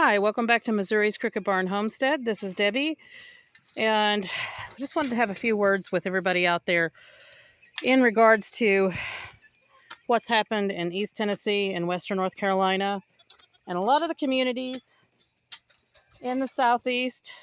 Hi, welcome back to Missouri's Cricket Barn Homestead. This is Debbie, and I just wanted to have a few words with everybody out there in regards to what's happened in East Tennessee and Western North Carolina, and a lot of the communities in the Southeast.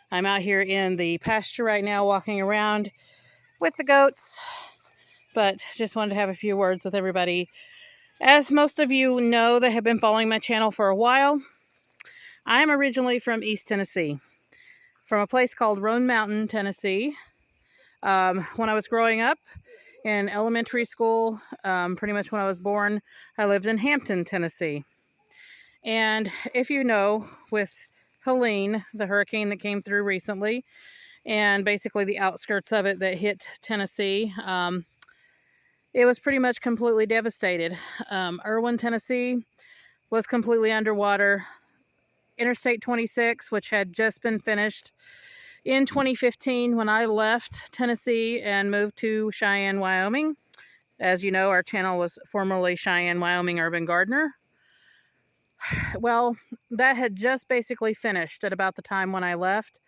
I'm out here in the pasture right now, walking around with the goats, but just wanted to have a few words with everybody. As most of you know that have been following my channel for a while, I'm originally from East Tennessee, from a place called Roan Mountain, Tennessee. When I was growing up in elementary school, pretty much when I was born, I lived in Hampton, Tennessee. And if you know, with Helene, the hurricane that came through recently, and basically the outskirts of it that hit Tennessee, it was pretty much completely devastated. Erwin, Tennessee was completely underwater. Interstate 26, which had just been finished in 2015 when I left Tennessee and moved to Cheyenne, Wyoming. As you know, our channel was formerly Cheyenne, Wyoming Urban Gardener. Well, that had just basically finished at about the time when I left.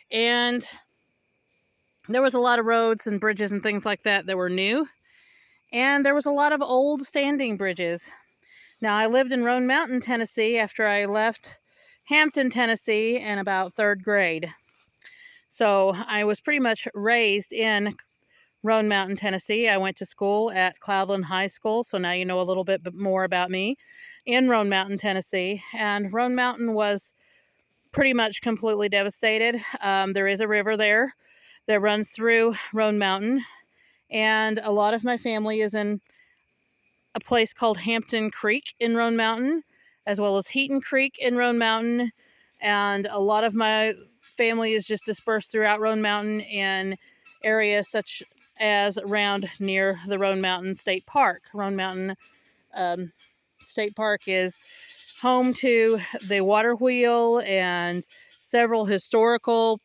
And there was a lot of roads and bridges and things like that that were new. And there was a lot of old standing bridges. Now, I lived in Roan Mountain, Tennessee after I left Hampton, Tennessee in about third grade. So I was pretty much raised in Roan Mountain, Tennessee. I went to school at Cloudland High School, so now you know a little bit more about me in Roan Mountain, Tennessee. And Roan Mountain was pretty much completely devastated. There is a river there that runs through Roan Mountain, and a lot of my family is in a place called Hampton Creek in Roan Mountain, as well as Heaton Creek in Roan Mountain, and a lot of my family is just dispersed throughout Roan Mountain in areas such as around near the Roan Mountain State Park. Roan Mountain State Park is home to the water wheel and several historical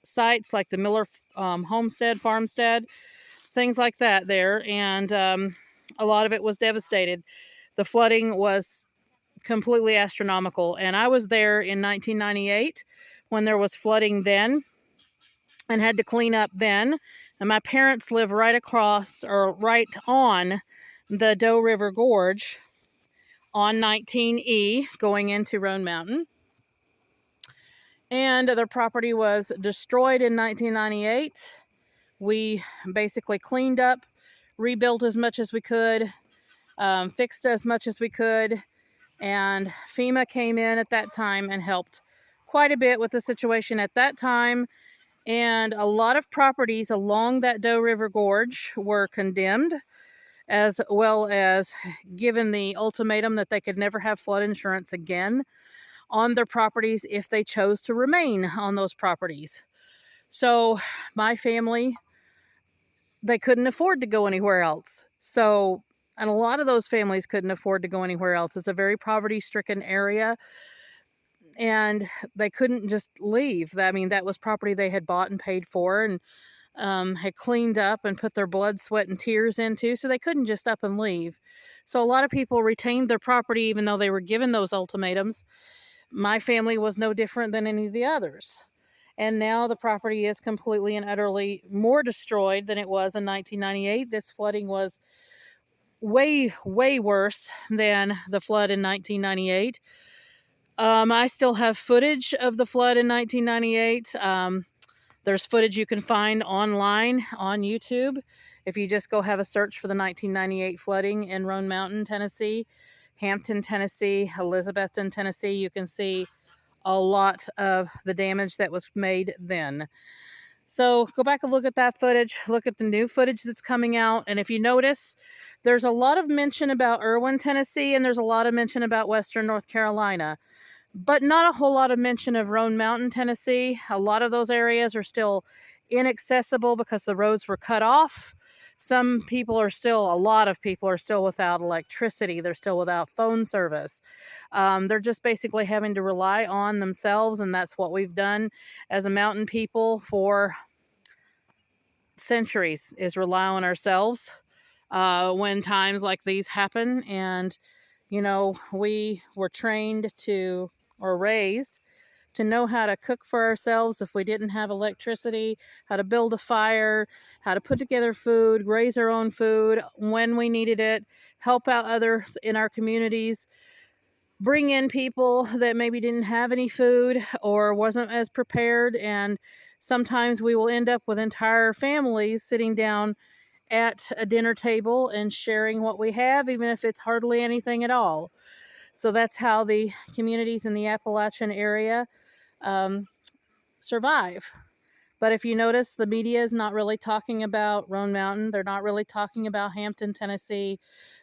sites like the Miller Homestead, Farmstead, things like that there. And a lot of it was devastated. The flooding was completely astronomical. And I was there in 1998 when there was flooding then and had to clean up then. And my parents live right across or right on the Doe River Gorge on 19E going into Roan Mountain. And their property was destroyed in 1998. We basically cleaned up, rebuilt as much as we could, fixed as much as we could, and FEMA came in at that time and helped quite a bit with the situation at that time. And a lot of properties along that Doe River Gorge were condemned, as well as given the ultimatum that they could never have flood insurance again on their properties if they chose to remain on those properties. So my family, they couldn't afford to go anywhere else. And a lot of those families couldn't afford to go anywhere else. It's a very poverty-stricken area, and they couldn't just leave. I mean, that was property they had bought and paid for and had cleaned up and put their blood, sweat, and tears into, so they couldn't just up and leave. So a lot of people retained their property even though they were given those ultimatums. My family was no different than any of the others. And now the property is completely and utterly more destroyed than it was in 1998. This flooding was way, way worse than the flood in 1998. I still have footage of the flood in 1998. There's footage you can find online on YouTube. If you just go have a search for the 1998 flooding in Roan Mountain, Tennessee, Hampton, Tennessee, Elizabethton, Tennessee, you can see a lot of the damage that was made then. So go back and look at that footage, look at the new footage that's coming out. And if you notice, there's a lot of mention about Erwin, Tennessee, and there's a lot of mention about Western North Carolina, but not a whole lot of mention of Roan Mountain, Tennessee. A lot of those areas are still inaccessible because the roads were cut off. A lot of people are still without electricity. They're still without phone service. They're just basically having to rely on themselves, and that's what we've done as a mountain people for centuries, is rely on ourselves when times like these happen. And We were trained to, or raised to know how to cook for ourselves if we didn't have electricity, how to build a fire, how to put together food, raise our own food when we needed it, help out others in our communities, bring in people that maybe didn't have any food or wasn't as prepared. And sometimes we will end up with entire families sitting down at a dinner table and sharing what we have, even if it's hardly anything at all. So that's how the communities in the Appalachian area um, survive. But if you notice, the media is not really talking about Roan Mountain. They're not really talking about Hampton, Tennessee.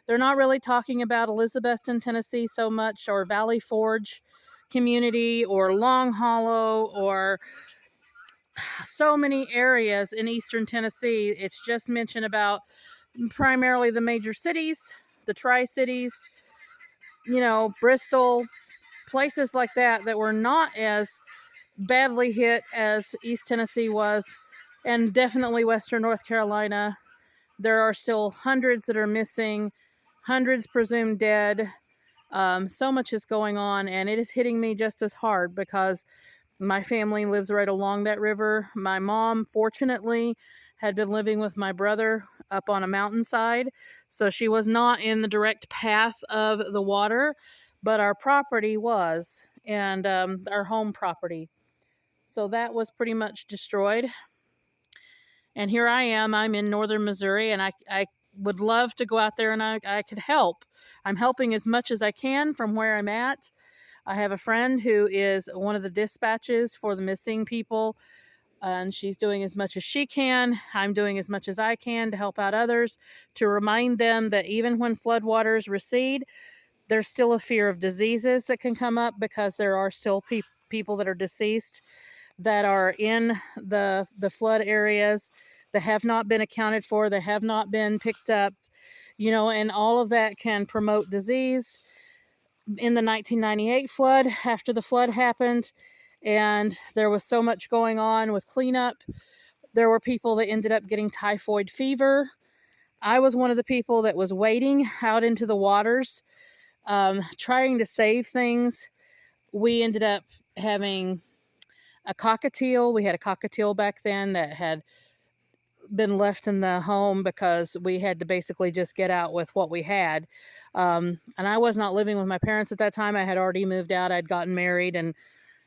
They're not really talking about Elizabethton, Tennessee so much, or Valley Forge community, or Long Hollow, or so many areas in eastern Tennessee. It's just mentioned about primarily the major cities, the Tri-Cities, Bristol, places like that were not as badly hit as East Tennessee was, and definitely Western North Carolina. There are still hundreds that are missing, hundreds presumed dead. So much is going on, and it is hitting me just as hard because my family lives right along that river. My mom, fortunately, had been living with my brother up on a mountainside, so she was not in the direct path of the water, but our property was, and our home property. So that was pretty much destroyed. And here I am. I'm in northern Missouri, and I would love to go out there and I could help. I'm helping as much as I can from where I'm at. I have a friend who is one of the dispatches for the missing people, and she's doing as much as she can. I'm doing as much as I can to help out others, to remind them that even when floodwaters recede, there's still a fear of diseases that can come up because there are still people that are deceased that are in the flood areas that have not been accounted for, that have not been picked up, and all of that can promote disease. In the 1998 flood, after the flood happened, and there was so much going on with cleanup, there were people that ended up getting typhoid fever. I was one of the people that was wading out into the waters, trying to save things. We ended up having a cockatiel. We had a cockatiel back then that had been left in the home because we had to basically just get out with what we had. And I was not living with my parents at that time. I had already moved out. I'd gotten married. And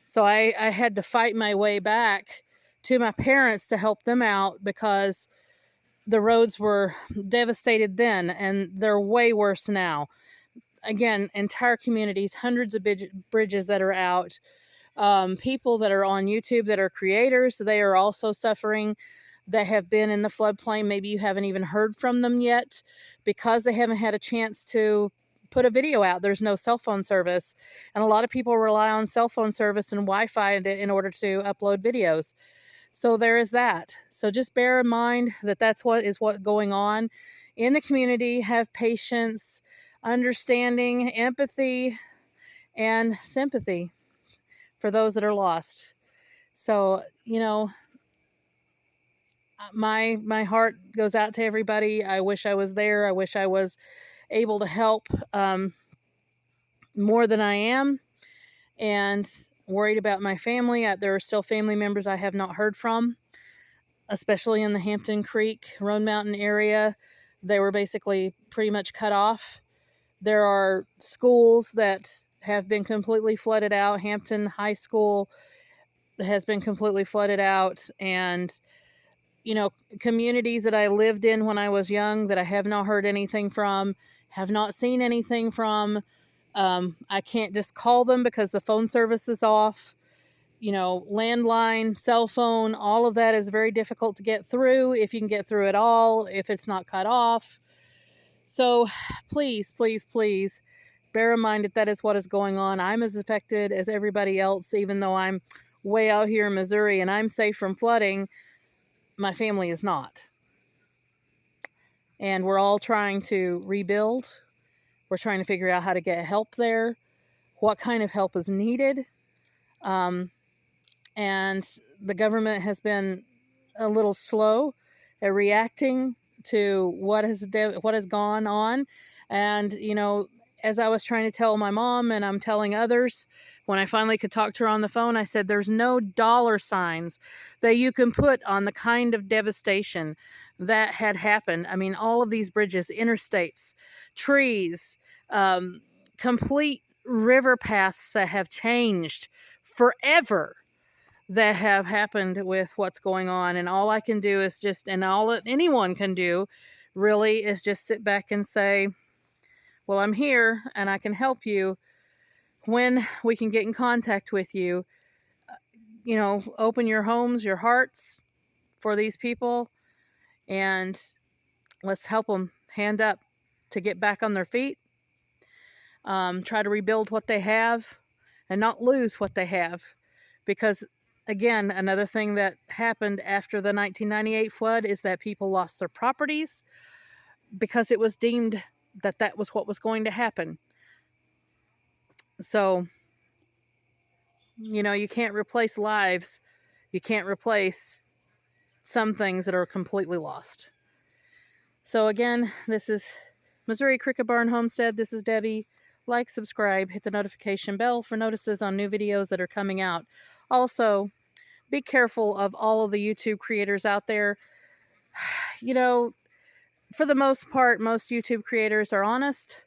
so I had to fight my way back to my parents to help them out because the roads were devastated then and they're way worse now. Again, entire communities, hundreds of bridges that are out. People that are on YouTube that are creators, they are also suffering, that have been in the floodplain. Maybe you haven't even heard from them yet because they haven't had a chance to put a video out. There's no cell phone service. And a lot of people rely on cell phone service and Wi-Fi in order to upload videos. So there is that. So just bear in mind that that's what going on in the community. Have patience, understanding, empathy, and sympathy for those that are lost. So, my heart goes out to everybody. I wish I was there. I wish I was able to help more than I am, and worried about my family. There are still family members I have not heard from, especially in the Hampton Creek, Roan Mountain area. They were basically pretty much cut off. There are schools that have been completely flooded out. Hampton High School has been completely flooded out, and communities that I lived in when I was young that I have not heard anything from, have not seen anything from. I can't just call them because the phone service is off. Landline, cell phone, all of that is very difficult to get through, if you can get through at all, if it's not cut off. So please, please, please bear in mind that is what is going on. I'm as affected as everybody else, even though I'm way out here in Missouri and I'm safe from flooding. My family is not. And we're all trying to rebuild. We're trying to figure out how to get help there, what kind of help is needed. And the government has been a little slow at reacting to what has gone on. And, as I was trying to tell my mom and I'm telling others, when I finally could talk to her on the phone, I said, there's no dollar signs that you can put on the kind of devastation that had happened. I mean, all of these bridges, interstates, trees, um, complete river paths that have changed forever, that have happened with what's going on. And all I can do is just, and all that anyone can do really is just sit back and say, well, I'm here and I can help you. When we can get in contact with you, open your homes, your hearts for these people, and let's help them hand up to get back on their feet. Try to rebuild what they have and not lose what they have. Because, again, another thing that happened after the 1998 flood is that people lost their properties because it was deemed that that was what was going to happen. So, you can't replace lives. You can't replace some things that are completely lost. So again, this is Missouri Cricket Barn Homestead. This is Debbie. Like, subscribe, hit the notification bell for notices on new videos that are coming out. Also, be careful of all of the YouTube creators out there. For the most part, most YouTube creators are honest,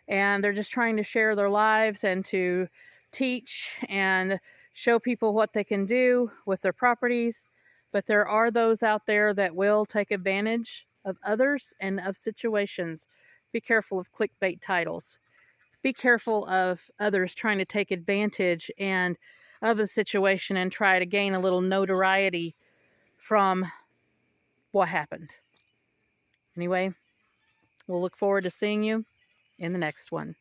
and they're just trying to share their lives and to teach and show people what they can do with their properties. But there are those out there that will take advantage of others and of situations. Be careful of clickbait titles. Be careful of others trying to take advantage and of the situation and try to gain a little notoriety from what happened. Anyway, we'll look forward to seeing you in the next one.